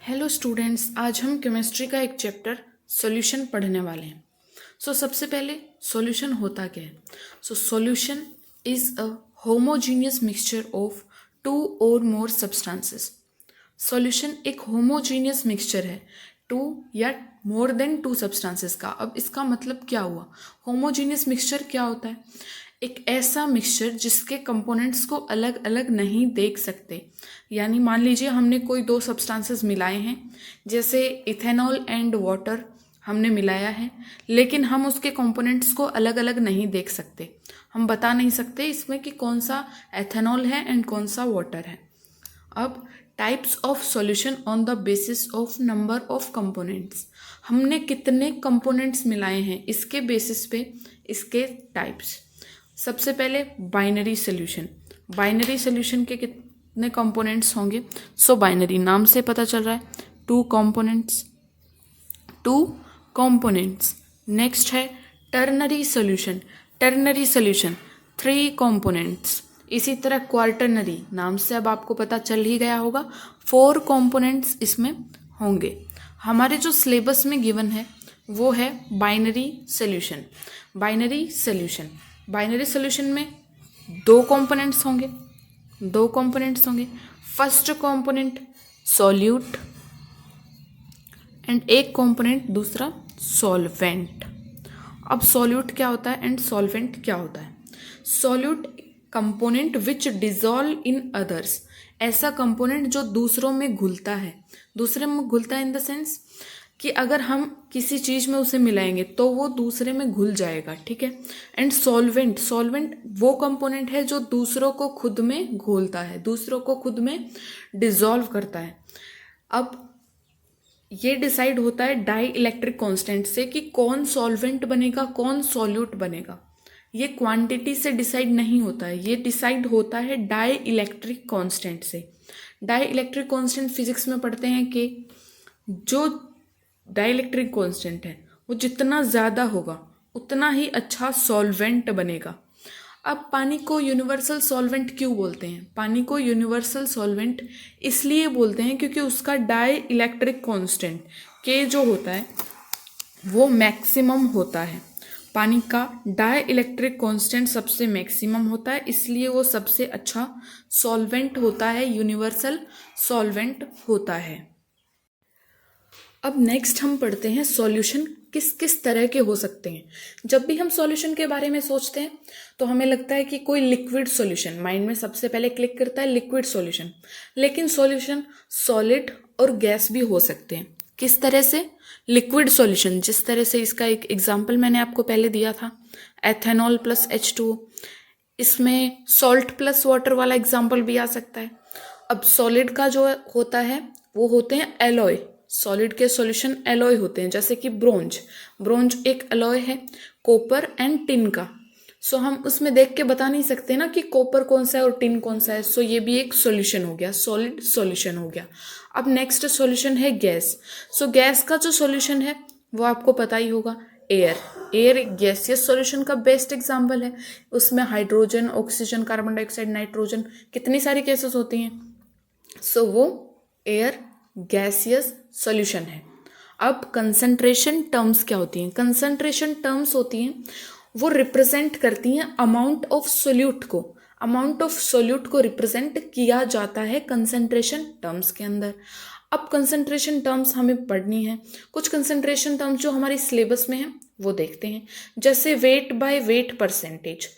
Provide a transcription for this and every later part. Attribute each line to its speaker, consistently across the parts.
Speaker 1: Hello students, आज हम chemistry का एक चैप्टर सॉल्यूशन पढ़ने वाले हैं। सबसे पहले सॉल्यूशन होता क्या है? Solution is a homogeneous mixture of two or more substances. Solution एक होमोजीनियस मिक्सचर है टू या मोर देन टू सब्सटेंसेस का। अब इसका मतलब क्या हुआ? होमोजीनियस मिक्सचर क्या होता है? एक ऐसा मिक्सचर जिसके कंपोनेंट्स को अलग अलग नहीं देख सकते। यानी मान लीजिए हमने कोई दो सब्सटेंसेस मिलाए हैं, जैसे इथेनॉल एंड वाटर हमने मिलाया है, लेकिन हम उसके कंपोनेंट्स को अलग अलग नहीं देख सकते। हम बता नहीं सकते इसमें कि कौन सा एथेनॉल है एंड कौन सा वाटर है। अब types of solution on the basis of number of components. हमने कितने कंपोनेंट्स मिलाए हैं इसके बेसिस पे इसके टाइप्स। सबसे पहले बाइनरी सॉल्यूशन। बाइनरी सॉल्यूशन के कितने कंपोनेंट्स होंगे? बाइनरी नाम से पता चल रहा है, टू कंपोनेंट्स। नेक्स्ट है ternary solution. Ternary solution 3 components. इसी तरह क्वार्टरनरी नाम से अब आपको पता चल ही गया होगा, 4 कंपोनेंट्स इसमें होंगे। हमारे जो सिलेबस में गिवन है वो है बाइनरी सॉल्यूशन। बाइनरी सॉल्यूशन में दो कंपोनेंट्स होंगे। फर्स्ट कंपोनेंट सॉल्यूट एंड एक कंपोनेंट दूसरा सॉल्वेंट। अब सॉल्यूट क्या होता है एंड सॉल्वेंट क्या होता है? Solute component which dissolve in others. ऐसा कंपोनेंट जो दूसरों में घुलता है। इन द सेंस कि अगर हम किसी चीज में उसे मिलाएंगे तो वो दूसरे में घुल जाएगा, ठीक है। एंड सॉल्वेंट वो कंपोनेंट है जो दूसरों को खुद में घोलता है, दूसरों को खुद में डिजॉल्व करता है। अब ये डिसाइड होता है डाई इलेक्ट्रिक कांस्टेंट से कि कौन सॉल्वेंट बनेगा, कौन सॉल्यूट बनेगा। ये क्वांटिटी से डिसाइड नहीं होता है, ये डिसाइड होता है डाई इलेक्ट्रिक कांस्टेंट से। डाई इलेक्ट्रिक कांस्टेंट फिजिक्स में पढ़ते हैं कि जो डाइलेक्ट्रिक कांस्टेंट है वो जितना ज़्यादा होगा उतना ही अच्छा सॉल्वेंट बनेगा। अब पानी को यूनिवर्सल सॉल्वेंट क्यों बोलते हैं? पानी को यूनिवर्सल सॉल्वेंट इसलिए बोलते हैं क्योंकि उसका डाई इलेक्ट्रिक कांस्टेंट के जो होता है वो मैक्सिमम होता है। पानी का डाई इलेक्ट्रिक कांस्टेंट सबसे मैक्सिमम होता है, इसलिए वो सबसे अच्छा सॉल्वेंट होता है, यूनिवर्सल सॉल्वेंट होता है। अब नेक्स्ट हम पढ़ते हैं सॉल्यूशन किस किस तरह के हो सकते हैं। जब भी हम सॉल्यूशन के बारे में सोचते हैं तो हमें लगता है कि कोई लिक्विड सॉल्यूशन माइंड में सबसे पहले क्लिक करता है, लिक्विड सॉल्यूशन। लेकिन सॉल्यूशन सॉलिड और गैस भी हो सकते हैं। किस तरह से? लिक्विड सॉल्यूशन जिस तरह से, इसका एक एग्जाम्पल मैंने आपको पहले दिया था, एथेनॉल प्लस H2O। इसमें सॉल्ट प्लस वाटर वाला एग्जाम्पल भी आ सकता है। अब सॉलिड का जो होता है वो होते हैं एलॉय। सॉलिड के सॉल्यूशन एलॉय होते हैं, जैसे कि ब्रोंज एक एलॉय है कॉपर एंड टिन का। हम उसमें देख के बता नहीं सकते ना कि कॉपर कौन सा है और टिन कौन सा है। ये भी एक सॉल्यूशन हो गया, सॉलिड सॉल्यूशन हो गया। अब नेक्स्ट सॉल्यूशन है गैस। गैस का जो सॉल्यूशन है वो आपको पता ही होगा, एयर गैसियस सॉल्यूशन का बेस्ट एग्जाम्पल है। उसमें hydrogen, oxygen, carbon dioxide, nitrogen, कितनी सारी गैसेस होती हैं। वो एयर गैसियस सॉल्यूशन है। अब कंसंट्रेशन टर्म्स क्या होती हैं? कंसंट्रेशन टर्म्स होती हैं वो रिप्रेजेंट करती हैं अमाउंट ऑफ सोल्यूट को रिप्रेजेंट किया जाता है कंसंट्रेशन टर्म्स के अंदर। अब कंसंट्रेशन टर्म्स हमें पढ़नी है। कुछ कंसंट्रेशन टर्म्स जो हमारी सिलेबस में है वो देखते हैं, जैसे वेट बाय वेट परसेंटेज।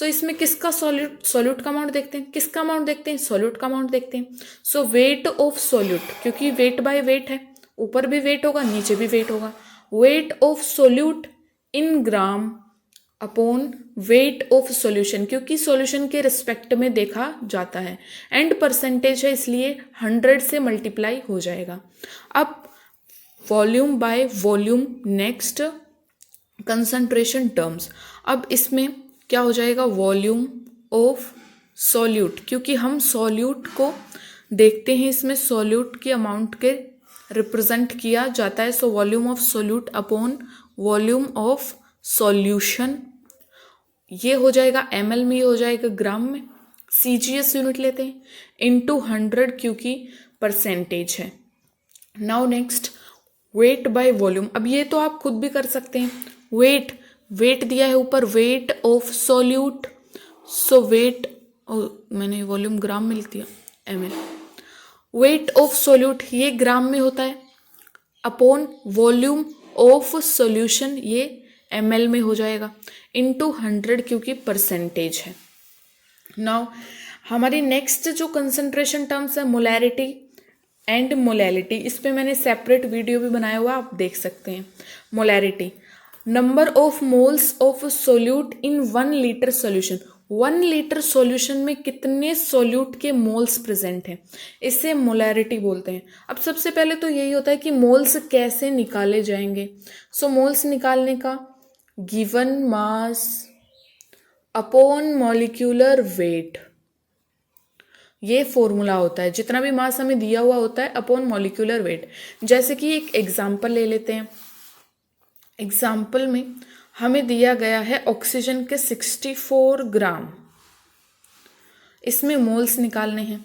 Speaker 1: इसमें किसका सॉल्यूट का अमाउंट देखते हैं, किसका अमाउंट देखते हैं? सॉल्यूट का अमाउंट देखते हैं। वेट ऑफ सॉल्यूट, क्योंकि वेट बाय वेट है, ऊपर भी वेट होगा नीचे भी वेट होगा। Wait of solute in gram upon weight of solution, क्योंकि सॉल्यूशन के रिस्पेक्ट में देखा जाता है। एंड परसेंटेज है इसलिए 100 से मल्टीप्लाई हो जाएगा। अब volume by volume. Next concentration terms. अब इसमें क्या हो जाएगा? वॉल्यूम ऑफ सॉल्यूट, क्योंकि हम सॉल्यूट को देखते हैं, इसमें सॉल्यूट की अमाउंट के रिप्रेजेंट किया जाता है। Volume of solute upon volume of solution, ये हो जाएगा ml में, ये हो जाएगा ग्राम में। CGS यूनिट लेते हैं इनटू 100, क्योंकि परसेंटेज है। Now next weight by volume. अब ये तो आप खुद भी कर सकते हैं। वेट दिया है ऊपर, weight of solute, so weight, मैंने वॉल्यूम ग्राम में लिख दिया, ml। वेट ऑफ सॉल्यूट ये ग्राम में होता है, अपॉन वॉल्यूम ऑफ सॉल्यूशन ये ml में हो जाएगा, इनटू 100 क्योंकि परसेंटेज है। नाउ हमारी नेक्स्ट जो कंसंट्रेशन टर्म्स है मोलैरिटी एंड मोलैलिटी, इस पे मैंने सेपरेट वीडियो भी बनाया हुआ, आप देख सकते हैं। Molarity, number of moles of solute in 1 litre solution. 1 litre solution में कितने सोल्यूट के मोल्स प्रेजेंट हैं, इसे मोलैरिटी बोलते हैं। अब सबसे पहले तो यही होता है कि मोल्स कैसे निकाले जाएंगे। सो मोल्स निकालने का given mass upon molecular weight, ये फॉर्मूला होता है। जितना भी मास हमें दिया हुआ होता है अपॉन मॉलिक्यूलर वेट। जैसे कि एक एग्जांपल ले लेते हैं। एग्जांपल में हमें दिया गया है ऑक्सीजन के 64 ग्राम, इसमें मोल्स निकालने हैं।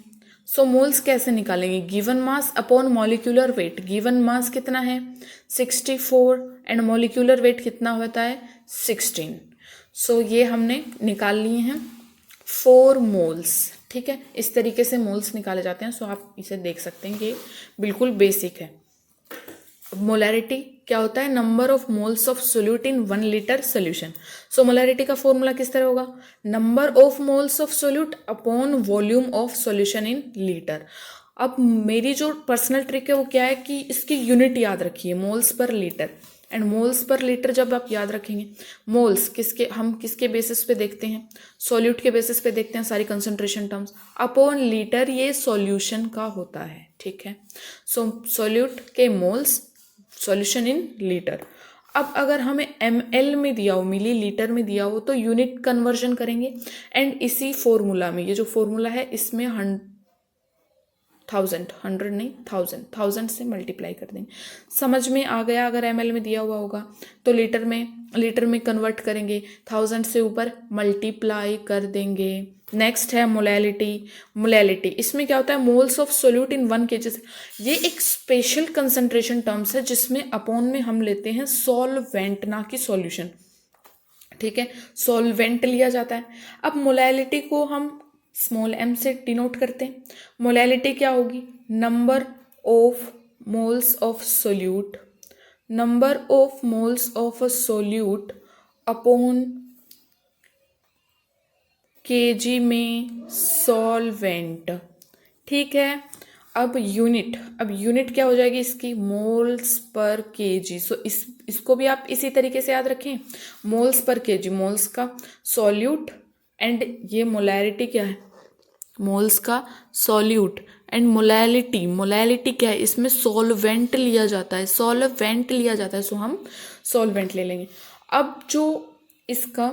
Speaker 1: सो मोल्स कैसे निकालेंगे, given mass upon molecular weight. Given mass कितना है 64 एंड मॉलिक्यूलर वेट कितना होता है 16। सो ये हमने निकाल लिए हैं 4 मोल्स, ठीक है। इस तरीके से मोल्स निकाले जाते हैं। सो आप इसे देख सकते हैं कि बिल्कुल बेसिक है। मोलैरिटी क्या होता है, number of moles of solute in 1 litre solution. So molarity का फॉर्मूला किस तरह होगा, number of moles of solute upon volume of solution in litre. अब मेरी जो पर्सनल ट्रिक है वो क्या है कि इसकी यूनिट याद रखिए, moles per litre. And moles per litre जब आप याद रखेंगे, मोल्स हम किसके बेसिस पे देखते हैं, सॉल्यूट के बेसिस पे देखते हैं सारी कंसंट्रेशन टर्म्स। अपॉन लीटर ये सॉल्यूशन का होता है, ठीक है। सो सॉल्यूट के मोल्स, सॉल्यूशन इन लीटर। अब अगर हमें ml में दिया हो, मिली लीटर में दिया हो, तो यूनिट कन्वर्जन करेंगे। एंड इसी फॉर्मूला में, ये जो फॉर्मूला है इसमें 1000 से मल्टीप्लाई कर देंगे। समझ में आ गया, अगर ml में दिया हुआ होगा तो लीटर में कन्वर्ट करेंगे, 1000 से ऊपर मल्टीप्लाई कर देंगे। नेक्स्ट है मोलैलिटी। इसमें क्या होता है, moles of solute in 1 kg। ये एक स्पेशल कंसंट्रेशन टर्म्स है जिसमें अपॉन में हम लेते हैं सॉल्वेंट, ना कि सॉल्यूशन, ठीक है। सॉल्वेंट लिया जाता है। अब मोलैलिटी को हम स्मॉल m से डिनोट करते हैं। मोलैलिटी क्या होगी, number of moles of solute, number of moles of solute upon kg में सॉल्वेंट, ठीक है। अब यूनिट क्या हो जाएगी इसकी, मोल्स पर kg। सो इसको भी आप इसी तरीके से याद रखें, मोल्स पर kg, मोल्स का सॉल्यूट, एंड ये मोलैरिटी क्या है, मोल्स का सॉल्यूट। एंड मोलैलिटी क्या है, इसमें सॉल्वेंट लिया जाता है, सो हम सॉल्वेंट ले लेंगे। अब जो इसका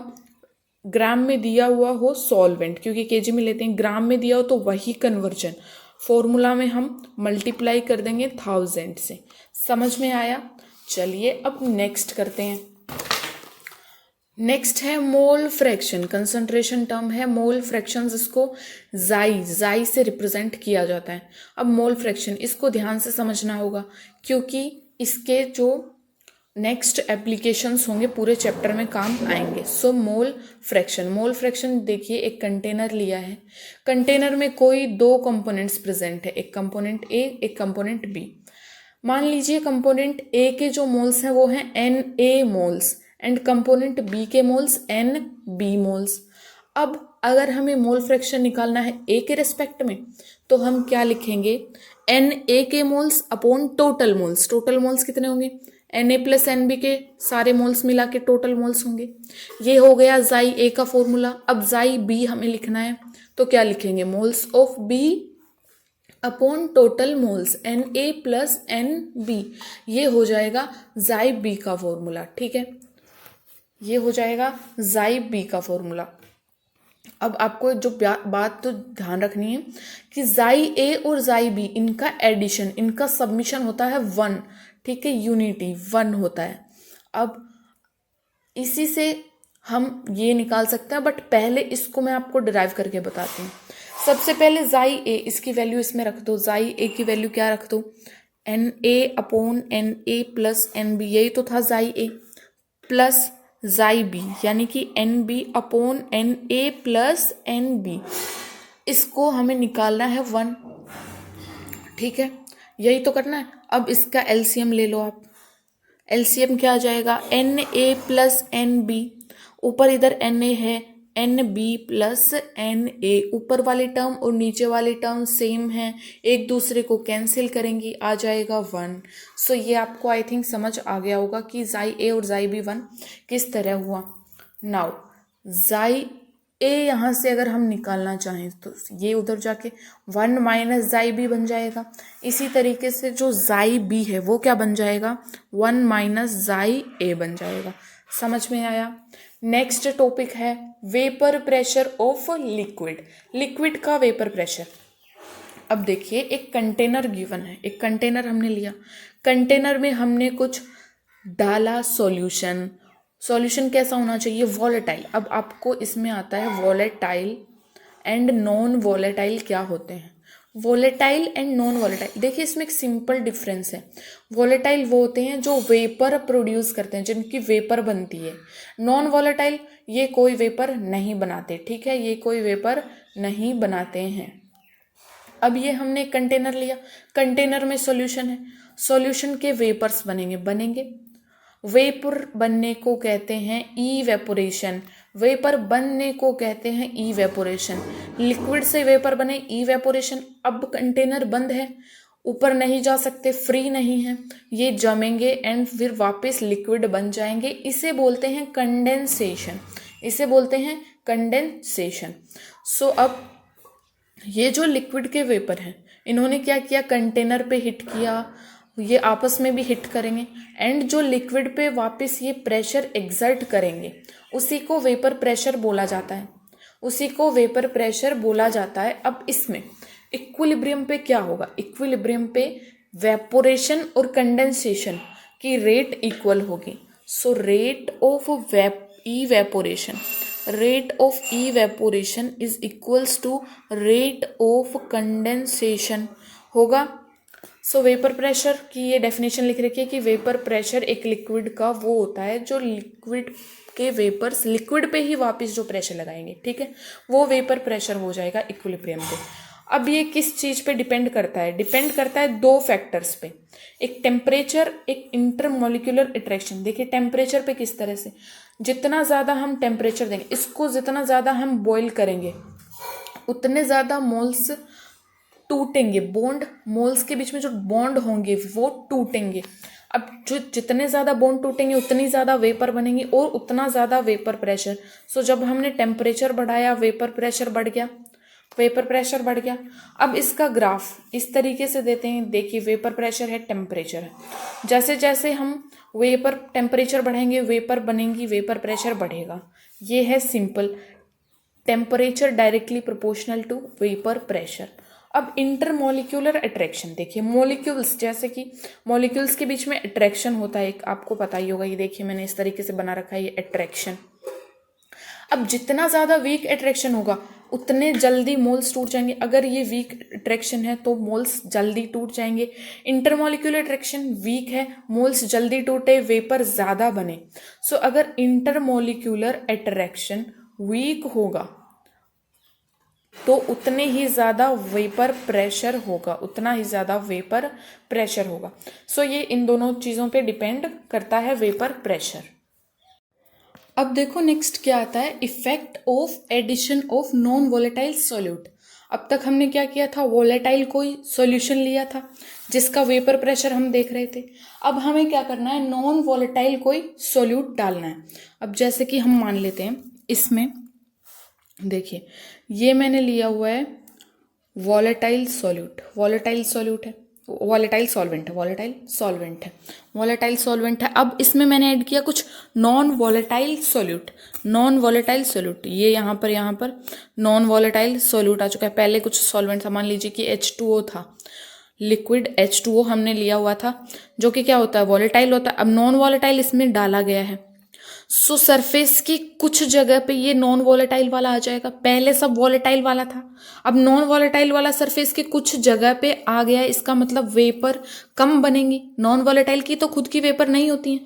Speaker 1: ग्राम में दिया हुआ हो सॉल्वेंट, क्योंकि केजी में लेते हैं, ग्राम में दिया हो तो वही कन्वर्जन फॉर्मूला में हम मल्टीप्लाई कर देंगे 1000 से। समझ में आया। चलिए अब नेक्स्ट करते हैं। नेक्स्ट है मोल फ्रैक्शन, कंसंट्रेशन टर्म है मोल फ्रैक्शन, इसको जाई से रिप्रेजेंट किया जाता है। अब मोल फ्रैक्शन, इसको ध्यान से समझना होगा क्योंकि इसके जो नेक्स्ट एप्लीकेशंस होंगे पूरे चैप्टर में काम आएंगे। सो मोल फ्रैक्शन देखिए, एक कंटेनर लिया है, कंटेनर में कोई 2 कंपोनेंट्स प्रेजेंट है, एक कंपोनेंट ए, एक कंपोनेंट बी। मान लीजिए कंपोनेंट ए के जो मोल्स हैं वो हैं Na moles and component B के मोल्स Nb मोल्स। अब अगर हमें मोल फ्रैक्शन निकालना है ए के रेस्पेक्ट में तो हम क्या लिखेंगे, Na के मोल्स अपॉन टोटल मोल्स कितने होंगे, Na प्लस Nb के सारे मोल्स मिला के टोटल मोल्स होंगे। ये हो गया जाई ए का फॉर्मूला। अब जाई बी हमें लिखना है तो क्या लिखेंगे, moles of B upon total moles Na plus Nb, ये हो जाएगा जाई बी का फॉर्मूला, ठीक है। ये हो जाएगा जाई बी का फॉर्मूला। अब आपको जो बात तो ध्यान रखनी है कि जाई ए और जाई बी, इनका एडिशन, इनका सबमिशन होता है 1, ठीक है, यूनिटी 1 होता है। अब इसी से हम ये निकाल सकते हैं, बट पहले इसको मैं आपको डिराइव करके बताती हूँ। सबसे पहले जाई ए, इसकी वैल्यू इसमें रख दो, जाई ए की वैल्यू क्या रख दो, Na/Na प्लस NB, यही तो था जाई ए प्लस जाई बी, यानी कि NB/Na प्लस NB, इसको हमें निकालना है 1। ठीक है, यही तो करना है। अब इसका एलसीएम ले लो आप। एलसीएम क्या आ जाएगा? Na प्लस NB, ऊपर इधर Na है, NB प्लस Na, ऊपर वाली टर्म और नीचे वाली टर्म सेम है, एक दूसरे को कैंसिल करेंगी, आ जाएगा 1। सो ये आपको आई थिंक समझ आ गया होगा कि जाई ए और जाई बी 1 किस तरह हुआ। नाउ जाई ए यहाँ से अगर हम निकालना चाहें तो ये उधर जाके 1 माइनस जाई बी बन जाएगा। इसी तरीके से जो जाई बी है वो क्या बन जाएगा? 1 माइनस जाई ए बन जाएगा। समझ में आया? नेक्स्ट टॉपिक है vapour pressure of liquid. Liquid का वेपर प्रेशर। अब देखिए, एक कंटेनर गिवन है, एक कंटेनर हमने लिया, कंटेनर में हमने कुछ डाला सॉल्यूशन। सॉल्यूशन कैसा होना चाहिए? वॉलेटाइल। अब आपको इसमें आता है वॉलेटाइल एंड नॉन वॉलेटाइल क्या होते हैं। वॉलेटाइल एंड नॉन वॉलेटाइल, देखिए इसमें एक सिंपल डिफरेंस है। वॉलेटाइल वो होते हैं जो वेपर प्रोड्यूस करते हैं, जिनकी वेपर बनती है। नॉन वॉलेटाइल ये कोई वेपर नहीं बनाते। ठीक है, ये कोई वेपर नहीं बनाते हैं। अब ये हमने एक कंटेनर लिया, कंटेनर में सॉल्यूशन है, सॉल्यूशन के वेपर्स बनेंगे। वेपर बनने को कहते हैं इवेपोरेशन, वेपर बनने को कहते हैं इवेपोरेशन। लिक्विड से वेपर बने इवेपोरेशन। अब कंटेनर बंद है, ऊपर नहीं जा सकते, फ्री नहीं है, ये जमेंगे एंड फिर वापस लिक्विड बन जाएंगे। इसे बोलते हैं कंडेंसेशन, इसे बोलते हैं कंडेंसेशन। सो अब ये जो लिक्विड के वेपर हैं, इन्होंने क्या किया? कंटेनर पे हिट किया, ये आपस में भी हिट करेंगे एंड जो लिक्विड पे वापस ये प्रेशर एक्सर्ट करेंगे, उसी को वेपर प्रेशर बोला जाता है, उसी को वेपर प्रेशर बोला जाता है। अब इसमें इक्विलिब्रियम पे क्या होगा? इक्विलिब्रियम पे वेपोरेशन और कंडेंसेशन की रेट इक्वल होगी। So rate of evaporation, rate of evaporation is equals to rate of condensation होगा। सो वेपर प्रेशर की ये डेफिनेशन लिख रखी है कि वेपर प्रेशर एक लिक्विड का वो होता है जो लिक्विड के वेपर्स लिक्विड पे ही वापस जो प्रेशर लगाएंगे, ठीक है, वो वेपर प्रेशर हो जाएगा इक्विलिब्रियम पे। अब ये किस चीज पे डिपेंड करता है? डिपेंड करता है दो फैक्टर्स पे, एक टेम्परेचर, एक इंटरमोलिकुलर अट्रैक्शन। देखिए टेम्परेचर पे किस तरह से, जितना ज़्यादा हम टेम्परेचर देंगे, इसको जितना ज़्यादा हम बॉईल करेंगे उतने ज़्यादा मोल्स टूटेंगे, बॉन्ड, मोल्स के बीच में जो बॉन्ड होंगे वो टूटेंगे। अब जो जितने ज़्यादा बॉन्ड टूटेंगे उतनी ज़्यादा वेपर बनेंगे और उतना ज़्यादा वेपर प्रेशर। सो जब हमने टेम्परेचर बढ़ाया वेपर प्रेशर बढ़ गया, वेपर प्रेशर बढ़ गया। अब इसका ग्राफ इस तरीके से देते हैं, देखिए वेपर प्रेशर है, टेम्परेचर है, जैसे जैसे हम वेपर टेम्परेचर बढ़ाएंगे वेपर बनेंगी, वेपर प्रेशर बढ़ेगा। ये है simple, temperature directly proportional to vapour pressure. अब इंटरमोलिक्यूलर अट्रैक्शन देखिए, मॉलिक्यूल्स, जैसे कि मॉलिक्यूल्स के बीच में अट्रैक्शन होता है एक, आपको पता ही होगा, ये देखिए मैंने इस तरीके से बना रखा है ये अट्रैक्शन। अब जितना ज़्यादा वीक अट्रैक्शन होगा उतने जल्दी मोल्स टूट जाएंगे। अगर ये वीक अट्रैक्शन है तो मोल्स जल्दी टूट जाएंगे। इंटरमोलिक्यूलर अट्रैक्शन वीक है, मोल्स जल्दी टूटे, वेपर ज़्यादा बने। सो अगर इंटरमोलिक्यूलर अट्रैक्शन वीक होगा तो उतने ही ज़्यादा वेपर प्रेशर होगा, उतना ही ज़्यादा वेपर प्रेशर होगा। सो ये इन दोनों चीज़ों पे डिपेंड करता है वेपर प्रेशर। अब देखो नेक्स्ट क्या आता है, effect of addition of non volatile solute. अब तक हमने क्या किया था? वोलेटाइल कोई सॉल्यूशन लिया था जिसका वेपर प्रेशर हम देख रहे थे। अब हमें क्या करना है? नॉन वोलेटाइल कोई सॉल्यूट डालना है। अब जैसे कि हम मान लेते हैं, इसमें देखिए ये मैंने लिया हुआ है वोलेटाइल सॉल्यूट, वोलेटाइल सॉल्यूट है, वॉलेटाइल सॉल्वेंट है, वॉलेटाइल सॉल्वेंट है, वॉलेटाइल सॉल्वेंट है। अब इसमें मैंने ऐड किया कुछ non volatile solute, non volatile solute, ये यहाँ पर नॉन वॉलेटाइल सॉल्यूट आ चुका है। पहले कुछ सॉल्वेंट था, मान लीजिए कि H2O था, लिक्विड H2O हमने लिया हुआ था, जो कि क्या होता है? वॉलेटाइल होता है। अब नॉन वॉलेटाइल इसमें डाला गया है। सो सरफेस की कुछ जगह पे ये नॉन वॉलेटाइल वाला आ जाएगा, पहले सब वॉलेटाइल वाला था, अब नॉन वॉलेटाइल वाला सरफेस के कुछ जगह पे आ गया, इसका मतलब वेपर कम बनेंगी। नॉन वॉलेटाइल की तो खुद की वेपर नहीं होती है,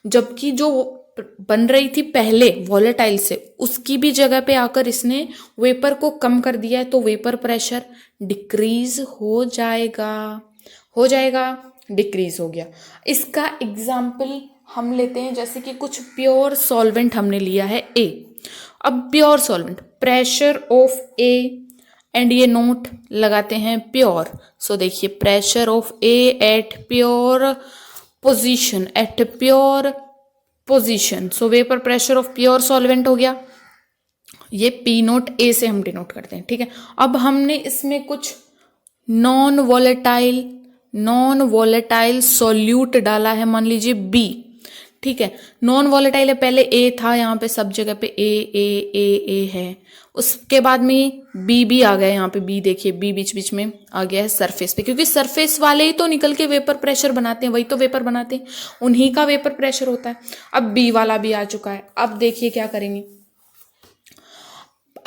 Speaker 1: जबकि जो बन रही थी पहले वॉलेटाइल से उसकी भी जगह पे आकर इसने वेपर को कम कर दिया है, तो वेपर प्रेशर डिक्रीज हो जाएगा, डिक्रीज हो गया। इसका एग्जाम्पल हम लेते हैं, जैसे कि कुछ प्योर सॉल्वेंट हमने लिया है ए। अब pure solvent, pressure of A, and ये नोट लगाते हैं प्योर। सो देखिए pressure of A at pure position, so vapour pressure of pure solvent हो गया। ये पी नोट ए से हम डिनोट करते हैं, ठीक है। अब हमने इसमें कुछ नॉन वॉलेटाइल सॉल्यूट डाला है, मान लीजिए बी, ठीक है। नॉन वॉलेटाइल है, पहले ए था, यहाँ पे सब जगह पे ए है, उसके बाद में बी आ गया, यहाँ पे बी देखिए, बी बीच बीच में आ गया है सरफेस पे, क्योंकि सरफेस वाले ही तो निकल के वेपर प्रेशर बनाते हैं, वही तो वेपर बनाते हैं, उन्हीं का वेपर प्रेशर होता है। अब बी वाला भी आ चुका है। अब देखिए क्या करेंगे,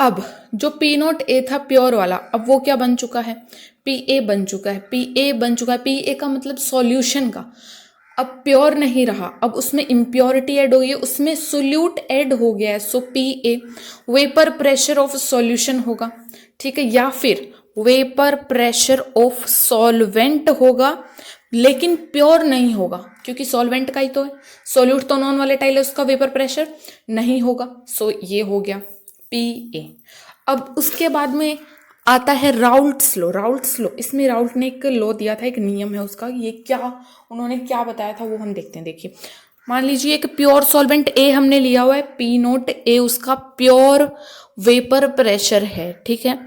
Speaker 1: अब जो पी नोट ए था प्योर वाला, अब वो क्या बन चुका है, पी ए बन चुका है, पी ए का मतलब सॉल्यूशन का। अब प्योर नहीं रहा, अब उसमें इम्प्योरिटी ऐड हो गई, उसमें सोल्यूट ऐड हो गया है, so P A vapour pressure of solution होगा, ठीक है, या फिर वेपर प्रेशर ऑफ सॉल्वेंट होगा, लेकिन प्योर नहीं होगा, क्योंकि सॉल्वेंट का ही तो है, सोल्यूट तो नॉन वॉलेटाइल है, उसका वेपर प्रेशर नहीं होगा। सो ये हो गया पी ए। अब उसके बाद में आता है राउल्ट्स लॉ। इसमें राउल्ट ने एक लॉ दिया था, एक नियम है उसका, ये क्या उन्होंने क्या बताया था वो हम देखते हैं। देखिए मान लीजिए एक प्योर सॉल्वेंट ए हमने लिया हुआ है, पी नोट ए उसका प्योर वेपर प्रेशर है, ठीक है।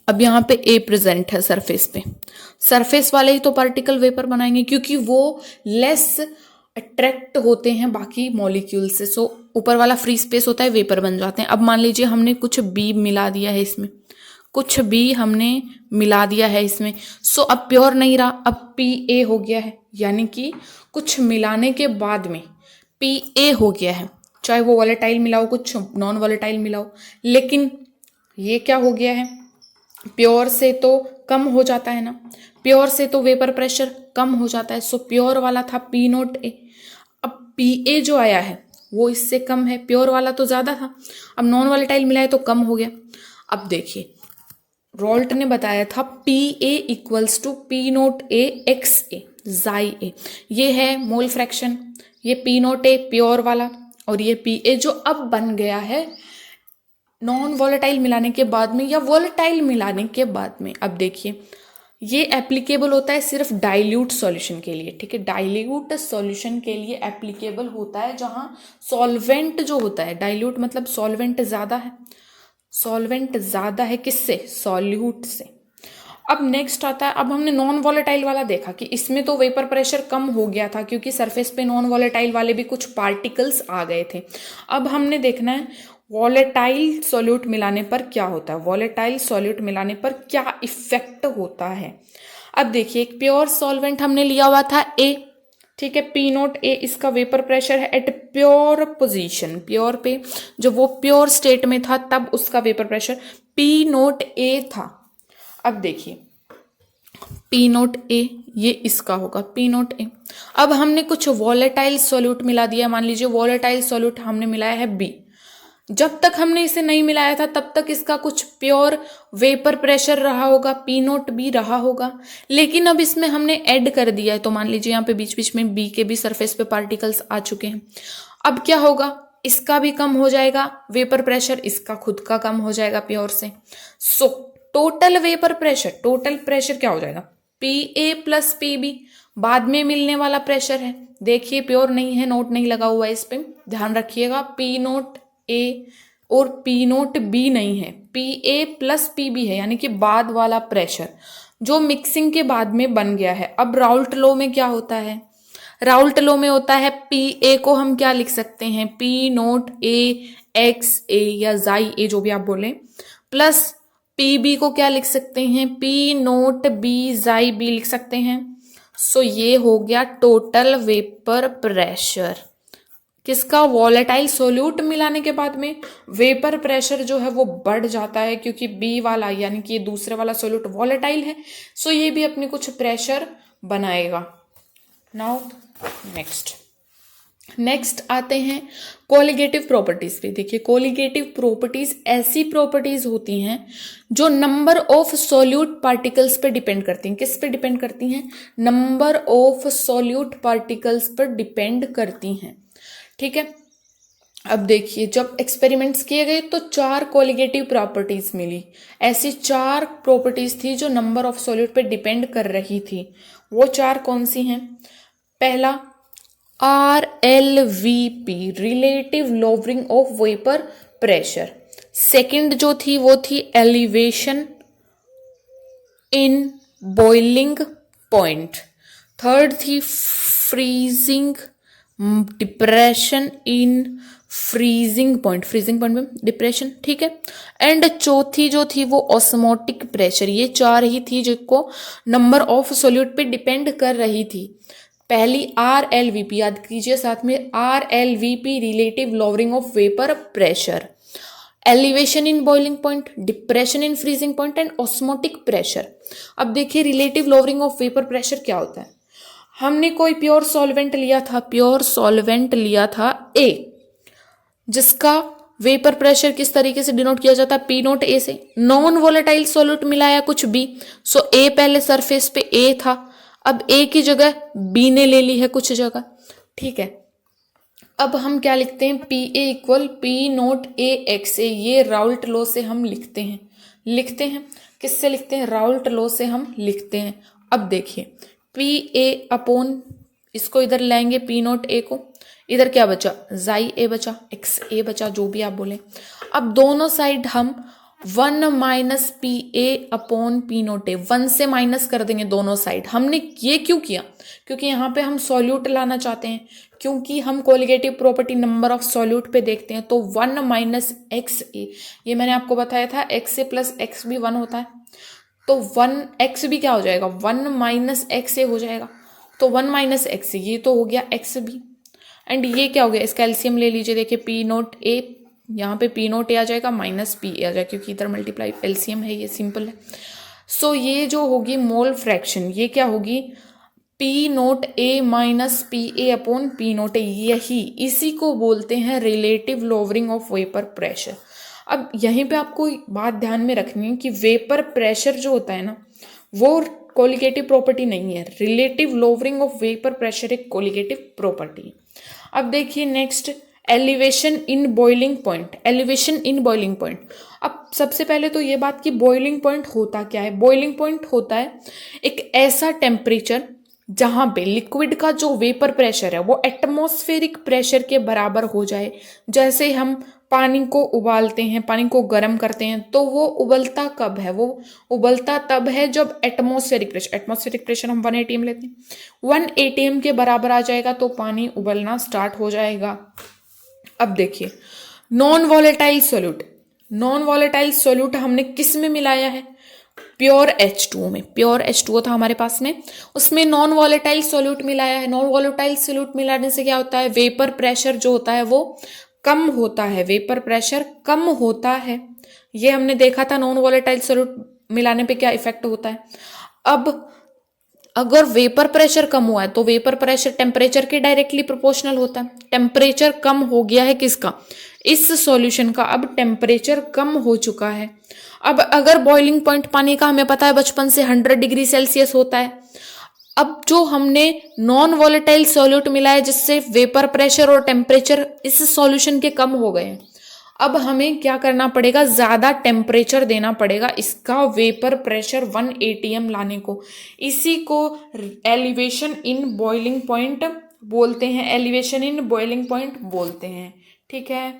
Speaker 1: अब यहाँ पे ए प्रेजेंट है सरफेस पे, सरफेस वाले ही तो पार्टिकल वेपर बनाएंगे, क्योंकि वो लेस अट्रैक्ट होते हैं बाकी मॉलिक्यूल से, सो ऊपर वाला फ्री स्पेस होता है, वेपर बन जाते हैं। अब मान लीजिए हमने कुछ बी मिला दिया है इसमें, सो अब प्योर नहीं रहा, अब पी ए हो गया है, यानी कि कुछ मिलाने के बाद में पी ए हो गया है, चाहे वो वॉलेटाइल मिलाओ कुछ नॉन वॉलेटाइल मिलाओ, लेकिन ये क्या हो गया है, प्योर से तो कम हो जाता है ना, प्योर से तो वेपर प्रेशर कम हो जाता है, सो प्योर वाला था पी नोट ए, अब पी ए जो आया है वो इससे कम है, प्योर वाला तो ज्यादा था, अब नॉन वॉलेटाइल मिला है तो कम हो गया। अब देखिए रॉल्ट ने बताया था P A equals to P nought A X A जाई ए, ये है मोल फ्रैक्शन, ये पी नोट ए प्योर वाला, और ये पी ए जो अब बन गया है नॉन वॉलेटाइल मिलाने के बाद में या वॉलेटाइल मिलाने के बाद में। अब देखिए ये एप्लीकेबल होता है सिर्फ डाइल्यूट सॉल्यूशन के लिए, ठीक है, डाइल्यूट सॉल्यूशन के लिए एप्लीकेबल होता है, जहां सॉल्वेंट जो होता है, डाइल्यूट मतलब सॉल्वेंट ज्यादा है किससे, सॉल्यूट से। अब नेक्स्ट आता है, अब हमने नॉन वॉलेटाइल वाला देखा कि इसमें तो वेपर प्रेशर कम हो गया था, क्योंकि सरफेस पे नॉन वॉलेटाइल वाले भी कुछ पार्टिकल्स आ गए थे। अब हमने देखना है वॉलेटाइल सॉल्यूट मिलाने पर क्या होता है, वॉलेटाइल सॉल्यूट मिलाने पर क्या इफेक्ट होता है। अब देखिए एक प्योर सॉल्वेंट हमने लिया हुआ था ए, ठीक है, पी नोट ए इसका वेपर प्रेशर है एट प्योर पोजीशन, प्योर पे जब वो प्योर स्टेट में था तब उसका वेपर प्रेशर पी नोट ए था। अब देखिए पी नोट ए ये इसका होगा पी नोट ए। अब हमने कुछ वॉलेटाइल सॉल्यूट मिला दिया, मान लीजिए वॉलेटाइल सॉल्यूट हमने मिलाया है बी, जब तक हमने इसे नहीं मिलाया था तब तक इसका कुछ प्योर वेपर प्रेशर रहा होगा, पी नोट बी रहा होगा, लेकिन अब इसमें हमने ऐड कर दिया है, तो मान लीजिए यहाँ पे बीच बीच में बी के भी सरफेस पे पार्टिकल्स आ चुके हैं। अब क्या होगा, इसका भी कम हो जाएगा वेपर प्रेशर, इसका खुद का कम हो जाएगा प्योर से। So total vapour pressure, total pressure क्या हो जाएगा, P A plus P B, बाद में मिलने वाला प्रेशर है। देखिए प्योर नहीं है, नोट नहीं लगा हुआ है, इस पे ध्यान रखिएगा, पी नोट ए और पी नोट बी नहीं है, P A plus P B है, यानी कि बाद वाला प्रेशर जो मिक्सिंग के बाद में बन गया है। अब राउल्ट लॉ में क्या होता है, राउल्ट लॉ में होता है पी ए को हम क्या लिख सकते हैं, पी नोट ए एक्स ए या जाई ए जो भी आप बोले, प्लस पी बी को क्या लिख सकते हैं, पी नोट बी जाई बी लिख सकते हैं। सो ये हो गया टोटल वेपर प्रेशर, किसका? वॉलेटाइल सोल्यूट मिलाने के बाद में वेपर प्रेशर जो है वो बढ़ जाता है, क्योंकि बी वाला यानी कि ये दूसरे वाला सोल्यूट वॉलेटाइल है, सो ये भी अपने कुछ प्रेशर बनाएगा। नाउ नेक्स्ट आते हैं कोलिगेटिव प्रॉपर्टीज पे। देखिए, कोलिगेटिव प्रॉपर्टीज ऐसी प्रॉपर्टीज होती हैं जो नंबर ऑफ सॉल्यूट पार्टिकल्स पे डिपेंड करती हैं। किस पे डिपेंड करती हैं? नंबर ऑफ सॉल्यूट पार्टिकल्स पर डिपेंड करती हैं। ठीक है, अब देखिए, जब एक्सपेरिमेंट्स किए गए तो 4 कोलिगेटिव प्रॉपर्टीज मिली। ऐसी 4 प्रॉपर्टीज थी जो नंबर ऑफ सॉल्यूट पे डिपेंड कर रही थी। वो 4 कौन सी हैं? पहला RLVP, relative lowering of vapour pressure. Second जो थी वो थी elevation in boiling point. Third थी freezing depression in freezing point में डिप्रेशन। ठीक है, एंड चौथी जो थी वो ऑस्मोटिक प्रेशर। ये 4 ही थी जिसको नंबर ऑफ सोल्यूट पे डिपेंड कर रही थी। पहली RLVP, याद कीजिए साथ में, RLVP relative lowering of vapour pressure, elevation in boiling point, depression in freezing point and osmotic pressure. अब देखिए, relative lowering of vapour pressure क्या होता है? हमने कोई प्योर सॉल्वेंट लिया था A, जिसका वेपर प्रेशर किस तरीके से डिनोट किया जाता है? P0 A से। नॉन वोलेटाइल सॉल्यूट मिलाया कुछ B, सो A पहले सरफेस पे A था, अब A की जगह B ने ले ली है कुछ जगह। ठीक है, अब हम क्या लिखते हैं? PA equal P0 AXA। ये राउल्ट लॉ से हम लिखते हैं। किससे लिखते हैं? राउल्ट लॉ से हम लिखते हैं। अब देखिए, PA अपॉन, इसको इधर लाएंगे P0 A को, इधर क्या बचा? Xi A बचा, XA बचा, जो भी आप बोले। अब दोनों साइड हम 1 minus PA upon P0 A, 1 से माइनस कर देंगे दोनों साइड। हमने ये क्यों किया? क्योंकि यहाँ पे हम सॉल्यूट लाना चाहते हैं, क्योंकि हम colligative property number of solute पे देखते हैं। तो 1 माइनस XA, ये मैंने आपको बताया था XA प्लस XB 1 होता है, तो 1 XB क्या हो जाएगा? 1 माइनस XA हो जाएगा। तो 1 माइनस XA, ये तो हो गया XB, एंड ये क्या हो गया? इसका एलसीएम ले लीजिए। देखिए, P0 A, यहाँ पे P0 A आ जाएगा माइनस P A आ जाएगा, क्योंकि इधर मल्टीप्लाई एलसीएम है, ये सिंपल है। सो ये जो होगी मोल फ्रैक्शन, ये क्या होगी? P0 A minus PA upon P0 A। यही, इसी को बोलते हैं relative lowering of vapour pressure. अब यहीं पे आपको बात ध्यान में रखनी है कि वेपर प्रेशर जो होता है ना, वो कोलिगेटिव प्रॉपर्टी नहीं है। Relative lowering of vapour pressure एक कोलिगेटिव प्रॉपर्टी है। अब देखिए next, elevation in boiling point. अब सबसे पहले तो ये बात कि बॉइलिंग पॉइंट होता क्या है? बॉइलिंग पॉइंट होता है एक ऐसा टेम्परेचर जहां पे लिक्विड का जो वेपर प्रेशर है वो एटमॉस्फेरिक प्रेशर के बराबर हो जाए। जैसे हम पानी को उबालते हैं, पानी को गर्म करते हैं, तो वो उबलता कब है? वो उबलता तब है जब एटमॉस्फेरिक प्रेशर हम 1 atm लेते हैं, 1 atm के बराबर आ जाएगा तो पानी उबलना स्टार्ट हो जाएगा। अब देखिए, नॉन वॉलेटाइल सोल्यूट हमने किस में मिलाया है? प्योर H2O में। प्योर H2O था हमारे पास में, उसमें नॉन वॉलेटाइल सोल्यूट मिलाया है। नॉन वॉलेटाइल सोल्यूट मिलाने से क्या होता है? वेपर प्रेशर जो होता है वो कम होता है, वेपर प्रेशर कम होता है। ये हमने देखा था नॉन वॉलेटाइल सोल्यूट मिलाने पे क्या इफेक्ट होता है। अब अगर वेपर प्रेशर कम हुआ है तो वेपर प्रेशर टेम्परेचर के डायरेक्टली प्रोपोर्शनल होता है। टेम्परेचर कम हो गया है किसका? इस सॉल्यूशन का। अब टेम्परेचर कम हो चुका है। अब अगर बॉइलिंग पॉइंट पानी का हमें पता है बचपन से 100 डिग्री सेल्सियस होता है। अब जो हमने नॉन वॉलेटाइल सॉल्यूट मिला है जिससे वेपर प्रेशर और टेम्परेचर इस सॉल्यूशन के कम हो गए हैं, अब हमें क्या करना पड़ेगा? ज्यादा टेम्परेचर देना पड़ेगा इसका वेपर प्रेशर 1 atm लाने को। इसी को एलिवेशन इन बॉइलिंग पॉइंट बोलते हैं। ठीक है,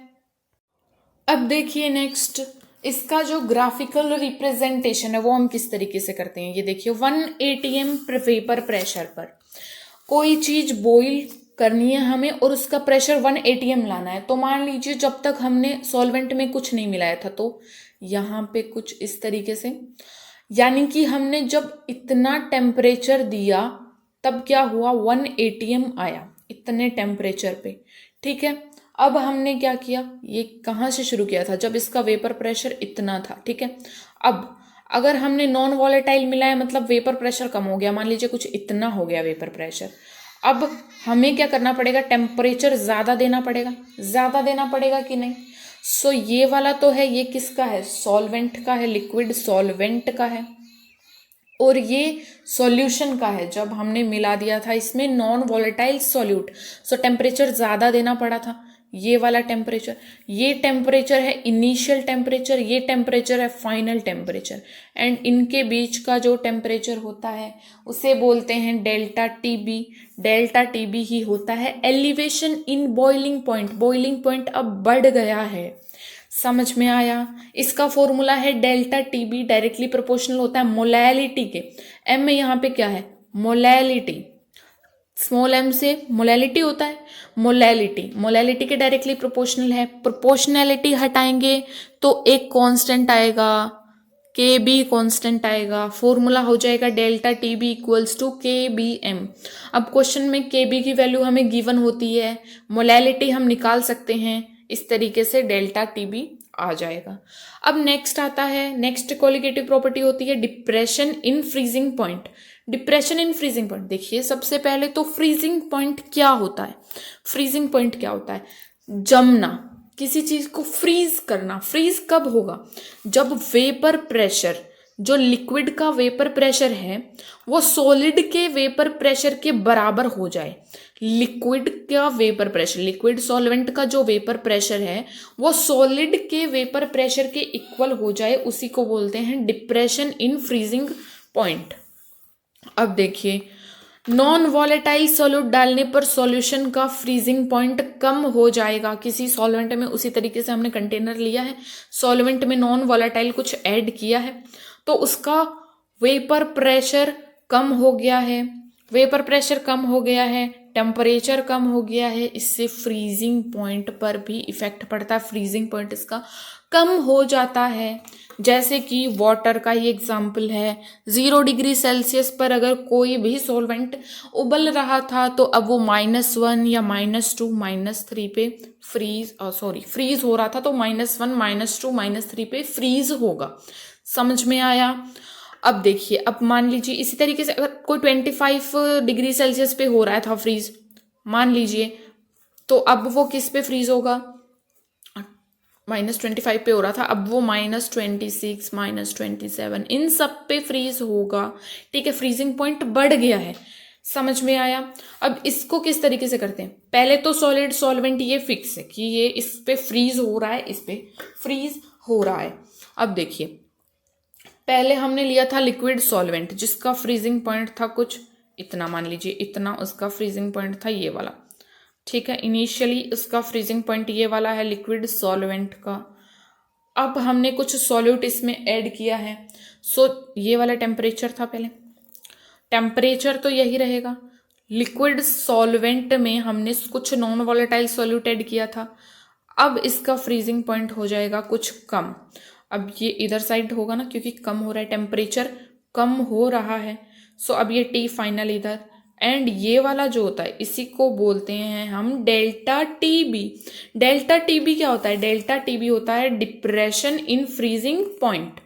Speaker 1: अब देखिए नेक्स्ट, इसका जो ग्राफिकल रिप्रेजेंटेशन है वो हम किस तरीके से करते हैं। ये देखिए, 1 atm वेपर प्रेशर पर कोई चीज बॉइल करनी है हमें और उसका प्रेशर 1 atm लाना है। तो मान लीजिए जब तक हमने सॉल्वेंट में कुछ नहीं मिलाया था, तो यहाँ पे कुछ इस तरीके से, यानी कि हमने जब इतना टेम्परेचर दिया तब क्या हुआ? 1 atm आया इतने टेम्परेचर पे। ठीक है। अब हमने क्या किया, ये कहाँ से शुरू किया था, जब इसका वेपर प्रेशर इतना था, ठीक है। अब अगर हमने नॉन वॉलेटाइल मिलाया मतलब वेपर प्रेशर कम हो गया, मान लीजिए कुछ इतना हो गया वेपर प्रेशर। अब हमें क्या करना पड़ेगा, टेम्परेचर ज़्यादा देना पड़ेगा, ज़्यादा देना पड़ेगा कि नहीं। सो ये वाला तो है, ये किसका है, सॉल्वेंट का है, लिक्विड सॉल्वेंट का है, और ये सॉल्यूशन का है, जब हमने मिला दिया था इसमें नॉन वॉलेटाइल सॉल्यूट, सो टेम्परेचर ज़्यादा देना पड़ा था। ये वाला टेम्परेचर, ये टेम्परेचर है इनिशियल टेम्परेचर, ये टेम्परेचर है फाइनल टेम्परेचर, एंड इनके बीच का जो टेम्परेचर होता है उसे बोलते हैं delta T B. Delta T B ही होता है elevation in boiling point. Boiling point अब बढ़ गया है, समझ में आया। इसका फॉर्मूला है delta T B, directly proportional होता है मोलैलिटी के। एम में यहाँ पे क्या है, मोलैलिटी, स्मॉल एम से मोलैलिटी होता है, मोलैलिटी, मोलैलिटी के डायरेक्टली प्रोपोर्शनल है। प्रोपोर्शनैलिटी हटाएंगे तो एक कांस्टेंट आएगा, के बी कांस्टेंट आएगा, फॉर्मूला हो जाएगा delta T B equals to K B M. अब क्वेश्चन में के बी की वैल्यू हमें गिवन होती है, मोलैलिटी हम निकाल सकते हैं, इस तरीके से डेल्टा टी बी आ जाएगा। अब नेक्स्ट आता है, नेक्स्ट कोलिगेटिव प्रॉपर्टी होती है depression in freezing point. Depression in freezing point, देखिए सबसे पहले तो फ्रीजिंग पॉइंट क्या होता है, फ्रीजिंग पॉइंट क्या होता है, जमना, किसी चीज को फ्रीज करना। फ्रीज कब होगा, जब वेपर प्रेशर, जो लिक्विड का वेपर प्रेशर है वो सॉलिड के वेपर प्रेशर के बराबर हो जाए। लिक्विड का वेपर प्रेशर, लिक्विड सॉल्वेंट का जो वेपर प्रेशर है वो सॉलिड के वेपर प्रेशर के इक्वल हो जाए, उसी को बोलते हैं डिप्रेशन इन फ्रीजिंग पॉइंट। अब देखिए, नॉन वॉलेटाइल सॉल्यूट डालने पर सॉल्यूशन का फ्रीजिंग पॉइंट कम हो जाएगा। किसी सॉल्वेंट में, उसी तरीके से हमने कंटेनर लिया है, सॉल्वेंट में नॉन वॉलेटाइल कुछ ऐड किया है तो उसका वेपर प्रेशर कम हो गया है, वेपर प्रेशर कम हो गया है, टेम्परेचर कम हो गया है, इससे फ्रीजिंग पॉइंट पर भी इफेक्ट पड़ता है, फ्रीजिंग पॉइंट इसका कम हो जाता है। जैसे कि वाटर का ही एग्जाम्पल है, 0 डिग्री सेल्सियस पर अगर कोई भी सॉल्वेंट उबल रहा था तो अब वो -1 या -2 -3 पे फ्रीज हो रहा था, तो -1 -2 -3 पे फ्रीज होगा, समझ में आया। अब देखिए, अब मान लीजिए इसी तरीके से अगर कोई 25 डिग्री सेल्सियस पे हो रहा था फ्रीज, मान लीजिए, तो अब वो किस पे फ्रीज होगा, -25 पे हो रहा था, अब वो -26 -27 इन सब पे फ्रीज होगा, ठीक है। फ्रीजिंग पॉइंट बढ़ गया है, समझ में आया। अब इसको किस तरीके से करते हैं, पहले तो सॉलिड सॉल्वेंट ये फिक्स है कि ये इस पे फ्रीज हो रहा है, इस पे फ्रीज हो रहा है। अब देखिए, पहले हमने लिया था लिक्विड सॉल्वेंट जिसका फ्रीजिंग पॉइंट था कुछ इतना, मान लीजिए इतना उसका फ्रीजिंग पॉइंट था, ये वाला, ठीक है। इनिशियली उसका फ्रीजिंग पॉइंट ये वाला है लिक्विड सॉल्वेंट का। अब हमने कुछ सॉल्यूट इसमें ऐड किया है, सो ये वाला टेम्परेचर था, पहले टेम्परेचर तो यही रहेगा। लिक्विड सॉल्वेंट में हमने कुछ नॉन वॉलेटाइल सॉल्यूट ऐड किया था, अब इसका फ्रीजिंग पॉइंट हो जाएगा कुछ कम। अब ये इधर साइड होगा ना, क्योंकि कम हो रहा है, टेम्परेचर कम हो रहा है, सो अब ये टी फाइनल इधर, एंड ये वाला जो होता है इसी को बोलते हैं हम delta T B. Delta T B क्या होता है, डेल्टा टी बी होता है डिप्रेशन इन फ्रीजिंग पॉइंट।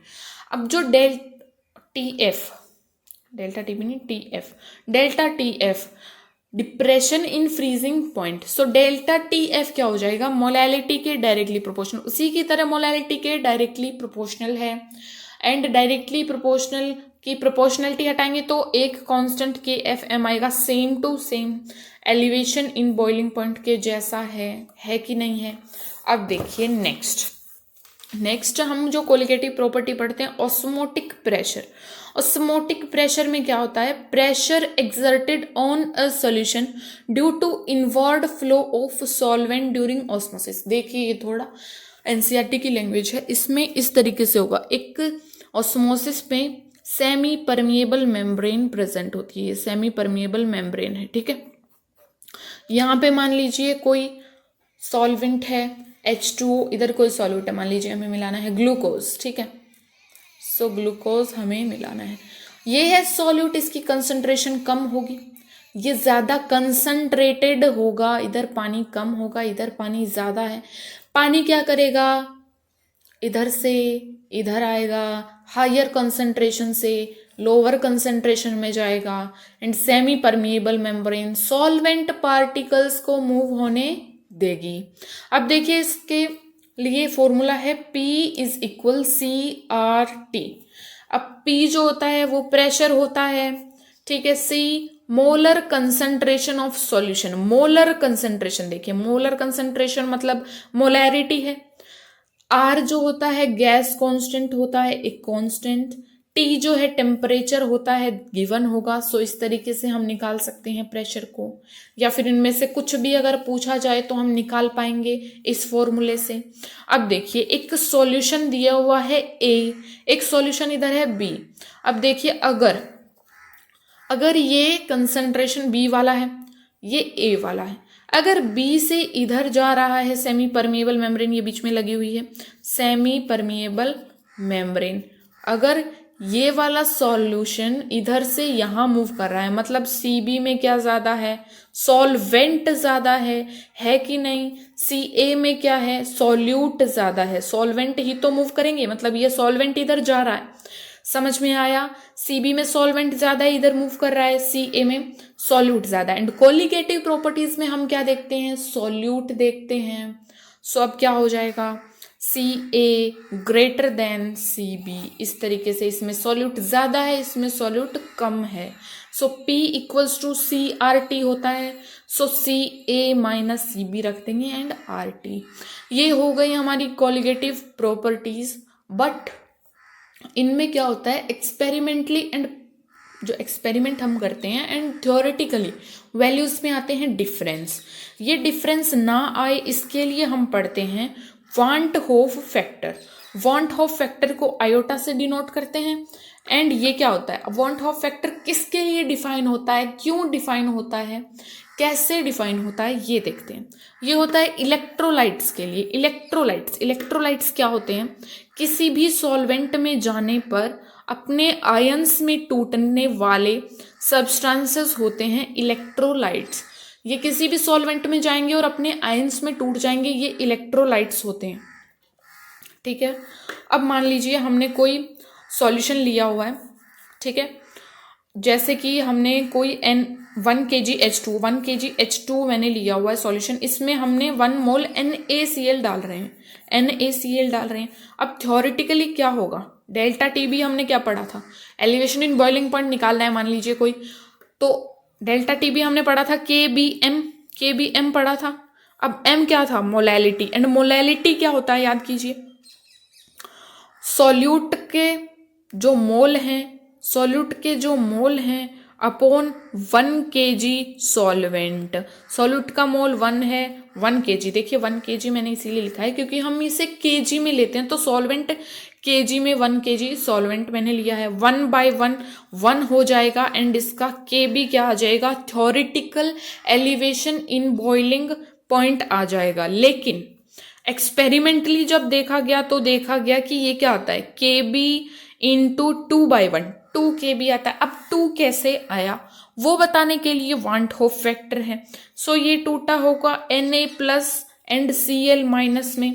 Speaker 1: अब जो T F, delta T B नहीं, T F, delta T F depression in freezing point, so delta T F क्या हो जाएगा, मोलैलिटी के डायरेक्टली प्रोपोर्शनल, उसी की तरह मोलैलिटी के डायरेक्टली प्रोपोर्शनल है, एंड डायरेक्टली प्रोपोर्शनल की प्रोपोर्शनलिटी हटाएंगे तो एक कांस्टेंट के एफ एम आएगा, same to same elevation in boiling point के जैसा है कि नहीं है। अब देखिए नेक्स्ट हम जो कोलिगेटिव प्रॉपर्टी पढ़ते हैं, ऑस्मोटिक प्रेशर। ऑस्मोटिक प्रेशर में क्या होता है, pressure exerted on a solution due to inward flow of solvent during osmosis. देखिए ये थोड़ा एनसीईआरटी की लैंग्वेज है, इसमें इस तरीके से होगा, एक ऑस्मोसिस में सेमी परमिएबल मेम्ब्रेन प्रेजेंट होती है, सेमी परमिएबल मेम्ब्रेन है, ठीक है। यहाँ पे मान लीजिए कोई सॉल्वेंट है H2O, इधर कोई सॉल्यूट है, मान लीजिए हमें मिलाना है ग्लूकोज, ठीक है। सो ग्लूकोज हमें मिलाना है, ये है सॉल्यूट, इसकी कंसंट्रेशन कम होगी, ये ज़्यादा कंसंट्रेटेड होगा, इधर पानी कम होगा, इधर पानी ज़्यादा है। पानी क्या करेगा, इधर से इधर आएगा, हायर कंसंट्रेशन से लोअर कंसंट्रेशन में जाएगा, and semi permeable membrane solvent particles को मूव होने देगी। अब देखिए इसके लिए फॉर्मूला है P इज इक्वल CRT। अब P जो होता है वो प्रेशर होता है, ठीक है। C molar concentration of solution, molar concentration, देखिए मोलर कंसंट्रेशन मतलब मोलैरिटी है। R जो होता है गैस कांस्टेंट होता है, एक कांस्टेंट। T जो है टेम्परेचर होता है, गिवन होगा। सो इस तरीके से हम निकाल सकते हैं प्रेशर को, या फिर इनमें से कुछ भी अगर पूछा जाए तो हम निकाल पाएंगे इस फॉर्मूले से। अब देखिए एक सॉल्यूशन दिया हुआ है A, एक सॉल्यूशन इधर है B। अब देखिए अगर ये कंसंट्रेशन B वाला है, ये A वाला है, अगर B से इधर जा रहा है सेमी परमिएबल मेम्ब्रेन, ये बीच में लगी हुई है सेमी परमिएबल मेम्ब्रेन, अगर ये वाला सॉल्यूशन इधर से यहां मूव कर रहा है, मतलब CB में क्या ज्यादा है, सॉल्वेंट ज्यादा है कि नहीं। CA में क्या है, सॉल्यूट ज्यादा है, सॉल्वेंट ही तो मूव करेंगे, मतलब ये सॉल्वेंट इधर जा रहा है, समझ में आया। CB में सॉल्वेंट ज्यादा है, इधर मूव कर रहा है, CA में सॉल्यूट ज्यादा। एंड कोलिगेटिव प्रॉपर्टीज में हम क्या देखते हैं, सॉल्यूट देखते हैं। सो अब क्या हो जाएगा, CA ग्रेटर देन CB, इस तरीके से इसमें सॉल्यूट ज्यादा है, इसमें सॉल्यूट कम है। सो P इक्वल्स टू CRT होता है। सो CA माइनस CB रख देंगे एंड RT। ये हो गई हमारी कोलिगेटिव प्रॉपर्टीज। बट इनमें क्या होता है, एक्सपेरिमेंटली एंड जो एक्सपेरिमेंट हम करते हैं एंड थ्योरेटिकली वैल्यूज में आते हैं डिफरेंस। ये डिफरेंस ना आए इसके लिए हम पढ़ते हैं want Hoff factor. Want Hoff factor को आयोटा से डिनोट करते हैं। एंड ये क्या होता है, वांट होफ फैक्टर किसके लिए डिफाइन होता है, क्यों डिफाइन होता है, कैसे डिफाइन होता है, ये देखते हैं। ये होता है इलेक्ट्रोलाइट्स के लिए। इलेक्ट्रोलाइट्स क्या होते हैं, किसी भी सॉल्वेंट में जाने पर अपने आयंस में टूटने वाले सब्सटेंसेस होते हैं इलेक्ट्रोलाइट्स। ये किसी भी सॉल्वेंट में जाएंगे और अपने आयंस में टूट जाएंगे, ये इलेक्ट्रोलाइट्स होते हैं, ठीक है। अब मान लीजिए हमने कोई सॉल्यूशन लिया हुआ है, ठीक है, जैसे कि हमने कोई 1 kg H2 मैंने लिया हुआ है सॉल्यूशन, इसमें हमने 1 मोल NaCl डाल रहे हैं। अब थ्योरेटिकली क्या होगा, डेल्टा टी भी हमने क्या पढ़ा था, एलिवेशन इन बॉइलिंग पॉइंट निकालना है मान लीजिए कोई, तो डेल्टा टी भी हमने पढ़ा था, KBM पढ़ा था। अब M क्या था, मोलैलिटी। एंड मोलैलिटी क्या होता है, याद कीजिए, सॉल्यूट के जो मोल हैं अपॉन 1 kg सॉल्वेंट। सॉल्यूट का मोल 1 है, 1 kg, देखिए 1 kg मैंने इसीलिए लिखा है क्योंकि हम इसे kg में लेते हैं, तो सॉल्वेंट kg में 1 kg सॉल्वेंट मैंने लिया है। 1/1 हो जाएगा एंड इसका kb क्या आ जाएगा, theoretical elevation in boiling point आ जाएगा। लेकिन एक्सपेरिमेंटली जब देखा गया तो देखा गया कि ये क्या आता है, kb इंटू 2/1, 2 kb आता है। अब 2 कैसे आया वो बताने के लिए वांट होफ फैक्टर है। सो ये टूटा होगा Na plus and Cl minus में।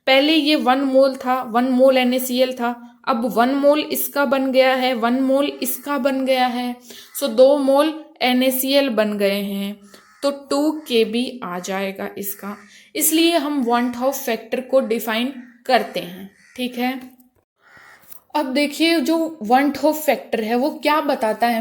Speaker 1: पहले ये 1 मोल था, 1 मोल NaCl था, अब 1 मोल इसका बन गया है, 1 मोल इसका बन गया है। सो 2 मोल NaCl बन गए हैं, तो 2 kb आ जाएगा इसका। इसलिए हम वांट होफ फैक्टर को डिफाइन करते हैं, ठीक है। अब देखिए जो वांट होफ फैक्टर है वो क्या बताता है,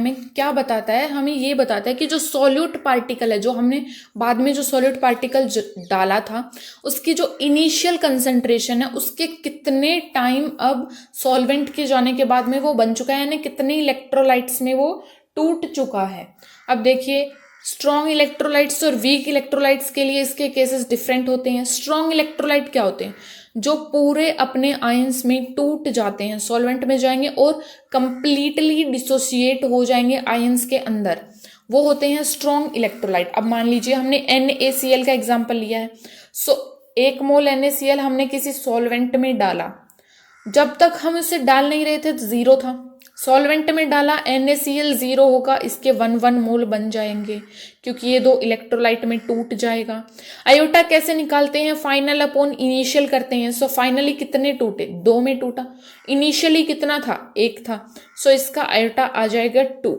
Speaker 1: हमें ये बताता है कि जो सॉल्यूट पार्टिकल है, जो हमने बाद में जो सॉल्यूट पार्टिकल डाला था, उसकी जो इनिशियल कंसंट्रेशन है उसके कितने टाइम अब सॉल्वेंट के जाने के बाद में वो बन चुका है, यानी कितने इलेक्ट्रोलाइट्स में वो टूट चुका है। अब देखिए स्ट्रॉन्ग इलेक्ट्रोलाइट्स और वीक इलेक्ट्रोलाइट्स के लिए इसके केसेस डिफरेंट होते हैं। स्ट्रॉन्ग इलेक्ट्रोलाइट क्या होते हैं, जो पूरे अपने आयंस में टूट जाते हैं, सॉल्वेंट में जाएंगे और कंप्लीटली डिसोसिएट हो जाएंगे आयंस के अंदर, वो होते हैं स्ट्रॉन्ग इलेक्ट्रोलाइट। अब मान लीजिए हमने NaCl का एग्जांपल लिया है। सो 1 मोल NaCl हमने किसी सॉल्वेंट में डाला, जब तक हम उसे डाल नहीं रहे थे तो 0 था, सॉल्वेंट में डाला NaCl 0 होगा, इसके 1 मोल बन जाएंगे क्योंकि ये दो इलेक्ट्रोलाइट में टूट जाएगा। आयोटा कैसे निकालते हैं, फाइनल अपॉन इनिशियल करते हैं। सो फाइनली कितने टूटे, 2 में टूटा, इनिशियली कितना था, 1 था, सो इसका आयोटा आ जाएगा 2।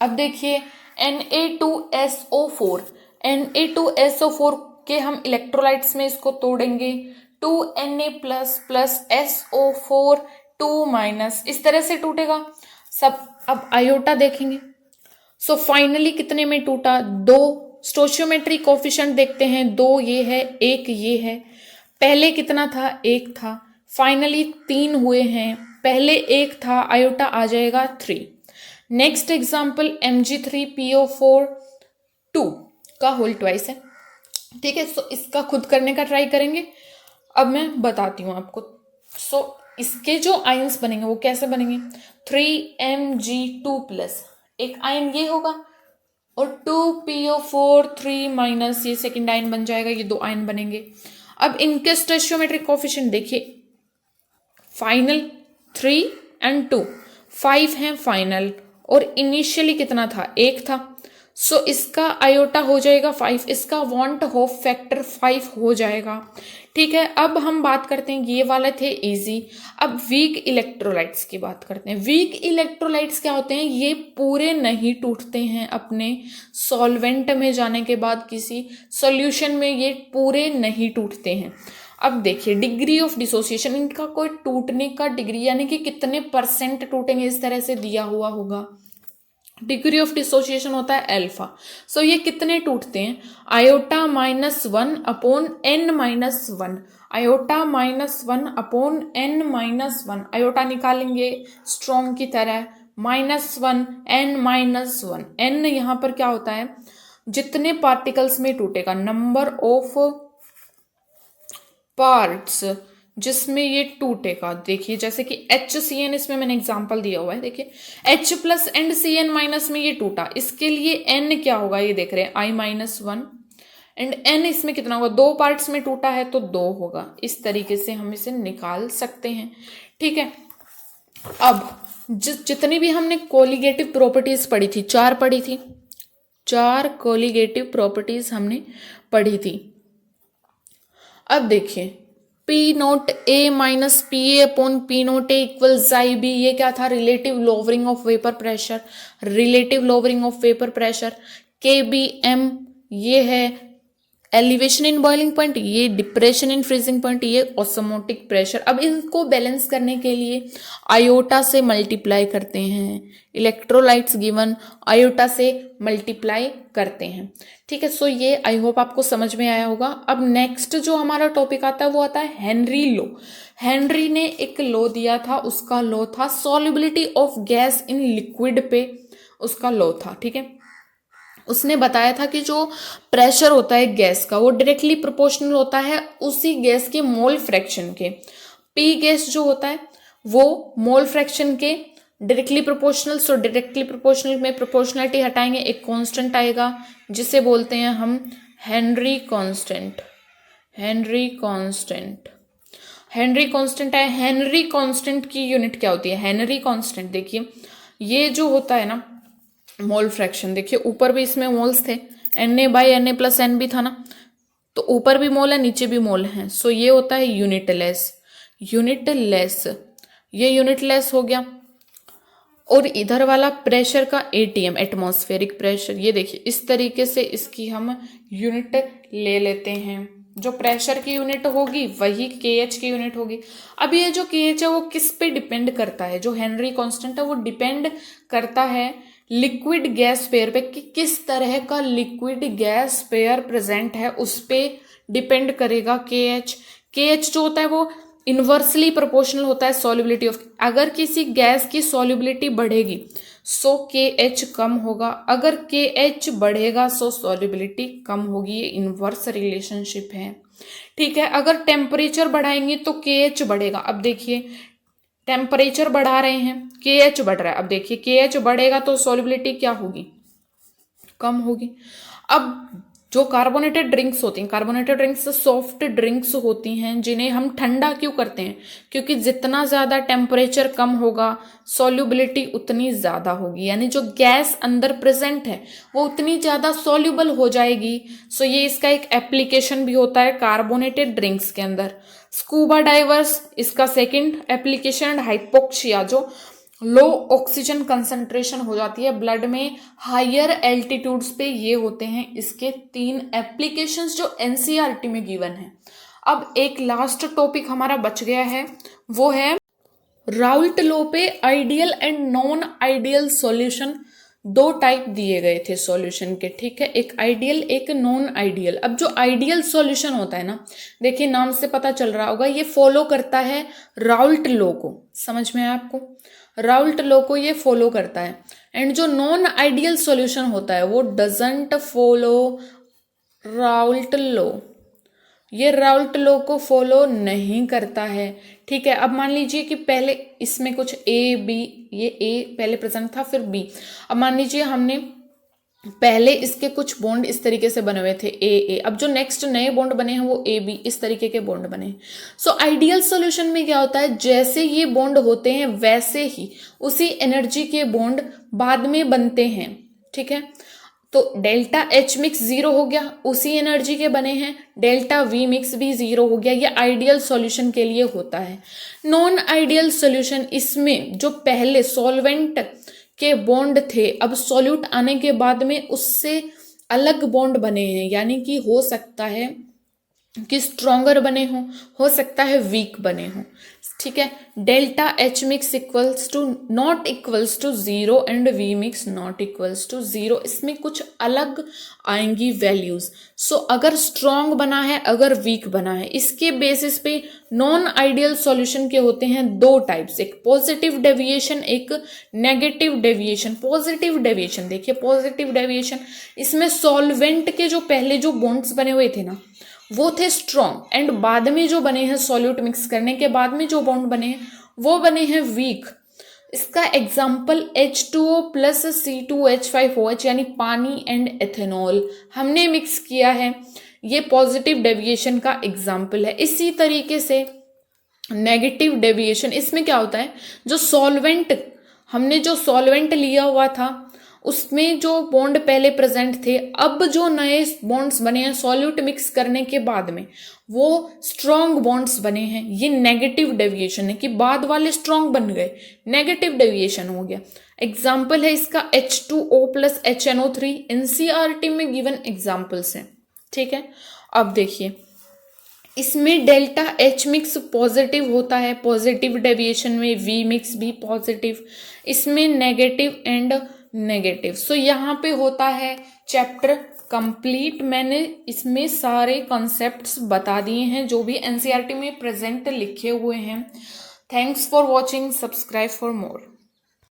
Speaker 1: अब देखिए Na2SO4, Na2SO4 के हम इलेक्ट्रोलाइट्स में इसको तोड़ेंगे, 2Na प्लस SO4 2 इस तरह से टूटेगा सब। अब आयोटा देखेंगे, सो फाइनली कितने में टूटा, 2। स्टोचियोमेट्रिक कोफिशिएंट देखते हैं, 2 ये है, 1 ये है। पहले कितना था, 1 था, फाइनली 3 हुए हैं, पहले 1 था, आयोटा आ जाएगा 3। नेक्स्ट एग्जाम्पल Mg3PO4 2 का होल ट्वाइस है, ठीक है। सो इसका खुद करने का ट्राई करेंगे, अब मैं बताती हूँ आपको। सो इसके जो आयंस बनेंगे वो कैसे बनेंगे, 3Mg2 प्लस एक आयन ये होगा और 2PO4 3 ये सेकेंड आयन बन जाएगा, ये 2 आयन बनेंगे। अब इनके स्टोइचियोमेट्रिक कोफिशिएंट देखिए, फाइनल 3 और 2 5 है फाइनल, और इनिशियली कितना था, 1 था। सो इसका आयोटा हो जाएगा 5, इसका वांट होप फैक्टर 5 हो जाएगा, ठीक है। अब हम बात करते हैं, ये वाले थे इजी। अब वीक इलेक्ट्रोलाइट्स की बात करते हैं। वीक इलेक्ट्रोलाइट्स क्या होते हैं, ये पूरे नहीं टूटते हैं अपने सॉल्वेंट में जाने के बाद, किसी सॉल्यूशन में ये पूरे नहीं टूटते हैं। अब देखिए डिग्री ऑफ डिसोसिएशन, इनका कोई टूटने का डिग्री यानी कि कितने परसेंट टूटेंगे इस तरह से दिया हुआ होगा। डिग्री ऑफ डिसोसिएशन होता है अल्फा। सो ये कितने टूटते हैं, iota -1 upon n-1, iota -1 upon n-1, iota निकालेंगे स्ट्रॉन्ग की तरह, -1 n-1, n यहाँ पर क्या होता है, जितने पार्टिकल्स में टूटेगा, नंबर ऑफ पार्ट्स जिसमें ये टूटेगा। देखिए जैसे कि HCN, इसमें मैंने एग्जांपल दिया हुआ है, देखिए H plus and CN minus में ये टूटा, इसके लिए N क्या होगा, ये देख रहे हैं I-1 एंड N इसमें कितना होगा, 2 पार्ट्स में टूटा है तो 2 होगा। इस तरीके से हम इसे निकाल सकते हैं, ठीक है। अब जितनी भी हमने कोलिगेटिव प्रॉपर्टीज पढ़ी थी, 4 पढ़ी थी, 4 कोलिगेटिव प्रॉपर्टीज हमने पढ़ी थी। अब देखिए P0A minus PA upon P0A equals XIB, ये क्या था, relative lowering of vapour pressure, relative lowering of vapour pressure. KBM ये है एलिवेशन इन बॉइलिंग पॉइंट, ये डिप्रेशन इन फ्रीजिंग पॉइंट, ये ऑस्मोटिक प्रेशर। अब इनको बैलेंस करने के लिए आयोटा से मल्टीप्लाई करते हैं, इलेक्ट्रोलाइट्स गिवन आयोटा से मल्टीप्लाई करते हैं, ठीक है। सो ये आई होप आपको समझ में आया होगा। अब नेक्स्ट जो हमारा टॉपिक आता है वो आता है हेनरी लॉ। हेनरी ने एक लॉ दिया था, उसका लॉ था solubility of gas in liquid पे, उसका लॉ था, ठीक है। उसने बताया था कि जो प्रेशर होता है गैस का वो डायरेक्टली प्रोपोर्शनल होता है उसी गैस के मोल फ्रैक्शन के। पी गैस जो होता है वो मोल फ्रैक्शन के डायरेक्टली प्रोपोर्शनल। सो डायरेक्टली प्रोपोर्शनल में प्रोपोर्शनलिटी हटाएंगे, एक कांस्टेंट आएगा जिसे बोलते हैं हम Henry constant. Henry constant, Henry constant है। हेनरी कांस्टेंट की यूनिट क्या होती है, हेनरी कांस्टेंट देखिए ये जो होता है ना मोल फ्रैक्शन, देखिए ऊपर भी इसमें मोल्स थे, Na/Na प्लस N भी था ना, तो ऊपर भी मोल है नीचे भी मोल है। सो ये होता है यूनिटलेस, यूनिटलेस, ये यूनिटलेस हो गया। और इधर वाला प्रेशर का ATM एटमॉस्फेरिक प्रेशर, ये देखिए इस तरीके से इसकी हम यूनिट ले लेते हैं। जो प्रेशर की यूनिट होगी वही KH की यूनिट होगी। अब ये जो KH है वो किस पे डिपेंड करता है, जो हेनरी कांस्टेंट है वो डिपेंड करता है लिक्विड गैस पेयर पे, कि किस तरह का लिक्विड गैस पेयर प्रेजेंट है उस पे डिपेंड करेगा KH। KH जो होता है वो इनवर्सली प्रोपोर्शनल होता है सॉल्युबिलिटी ऑफ, अगर किसी गैस की सॉल्युबिलिटी बढ़ेगी सो KH कम होगा, अगर KH बढ़ेगा सो सॉल्युबिलिटी कम होगी, ये इनवर्स रिलेशनशिप है, ठीक है। अगर टेम्परेचर बढ़ाएंगे तो KH बढ़ेगा। अब देखिए टेम्परेचर बढ़ा रहे हैं, KH बढ़ रहा है, अब देखिए KH बढ़ेगा तो सॉल्युबिलिटी क्या होगी, कम होगी। अब जो कार्बोनेटेड ड्रिंक्स होती हैं, कार्बोनेटेड ड्रिंक्स सॉफ्ट ड्रिंक्स होती हैं जिन्हें हम ठंडा क्यों करते हैं, क्योंकि जितना ज़्यादा टेम्परेचर कम होगा सॉल्युबिलिटी उतनी ज़्यादा होगी, यानी जो गैस अंदर प्रेजेंट है वो उतनी ज़्यादा सॉल्युबल हो जाएगी। सो ये इसका एक एप्लीकेशन भी होता है कार्बोनेटेड ड्रिंक्स के अंदर। स्कूबा डाइवर्स इसका सेकेंड एप्लीकेशन। हाइपोक्सिया, जो लो ऑक्सीजन कंसंट्रेशन हो जाती है ब्लड में हायर एल्टीट्यूड्स पे, ये होते हैं इसके 3 एप्लीकेशंस जो एनसीईआरटी में गिवन है। अब एक लास्ट टॉपिक हमारा बच गया है, वो है राउल्ट लॉ पे ideal and non ideal solution. 2 type दिए गए थे सॉल्यूशन के, ठीक है, एक आइडियल एक नॉन आइडियल। अब जो आइडियल सॉल्यूशन होता है ना, देखिए नाम से पता चल रहा होगा ये फॉलो करता है राउल्ट लॉ को, समझ में आया आपको, राउल्ट लॉ को ये फॉलो करता है। एंड जो नॉन आइडियल सॉल्यूशन होता है वो डजंट फॉलो राउल्ट लॉ, ये राउल्ट लॉ को फॉलो नहीं करता है, ठीक है। अब मान लीजिए कि पहले इसमें कुछ ए बी, ये ए पहले प्रेजेंट था फिर बी, अब मान लीजिए हमने पहले इसके कुछ बॉन्ड इस तरीके से बने हुए थे ए ए, अब जो नेक्स्ट नए बॉन्ड बने हैं वो ए बी, इस तरीके के बॉन्ड बने हैं। सो आइडियल सॉल्यूशन में क्या होता है, जैसे ये बॉन्ड होते हैं वैसे ही उसी एनर्जी के बॉन्ड बाद में बनते हैं, ठीक है। तो डेल्टा एच मिक्स 0 हो गया, उसी एनर्जी के बने हैं, डेल्टा वी मिक्स भी 0 हो गया, ये आइडियल सॉल्यूशन के लिए होता है। नॉन आइडियल सॉल्यूशन, इसमें जो पहले सॉल्वेंट के बॉन्ड थे अब सॉल्यूट आने के बाद में उससे अलग बॉन्ड बने हैं, यानी कि हो सकता है कि स्ट्रॉन्गर बने हो सकता है वीक बने हो, ठीक है। Delta H mix equals to naught equals to 0 and V mix naught equals to 0, इसमें कुछ अलग आएंगी वैल्यूज। सो अगर स्ट्रॉन्ग बना है अगर वीक बना है, इसके बेसिस पे नॉन आइडियल सॉल्यूशन के होते हैं 2 टाइप्स, एक पॉजिटिव डेविएशन एक नेगेटिव डेविएशन। पॉजिटिव डेविएशन देखिए, पॉजिटिव डेविएशन इसमें सॉल्वेंट के जो पहले जो बॉन्ड्स बने हुए थे ना वो थे स्ट्रॉन्ग, एंड बाद में जो बने हैं सॉल्यूट मिक्स करने के बाद में जो बॉन्ड बने हैं वो बने हैं वीक। इसका एग्जाम्पल H2O प्लस C2H5OH यानी पानी एंड एथेनॉल हमने मिक्स किया है, ये पॉजिटिव डेविएशन का एग्जाम्पल है। इसी तरीके से नेगेटिव डेविएशन, इसमें क्या होता है, जो सॉल्वेंट हमने जो सॉल्वेंट लिया हुआ था उसमें जो बॉन्ड पहले प्रेजेंट थे, अब जो नए बॉन्ड्स बने हैं सॉल्यूट मिक्स करने के बाद में वो स्ट्रॉन्ग बॉन्ड्स बने हैं, ये नेगेटिव डेविएशन है कि बाद वाले स्ट्रॉन्ग बन गए, नेगेटिव डेविएशन हो गया। एग्जाम्पल है इसका H2O प्लस HNO3, एनसीईआरटी में गिवन एग्जाम्पल्स हैं, ठीक है। अब देखिए इसमें डेल्टा एच मिक्स पॉजिटिव होता है, पॉजिटिव डेविएशन में वी मिक्स भी पॉजिटिव, इसमें नेगेटिव एंड नेगेटिव। सो यहाँ पे होता है चैप्टर कंप्लीट। मैंने इसमें सारे कॉन्सेप्ट्स बता दिए हैं जो भी एनसीईआरटी में प्रेजेंट लिखे हुए हैं। Thanks for watching, subscribe for more.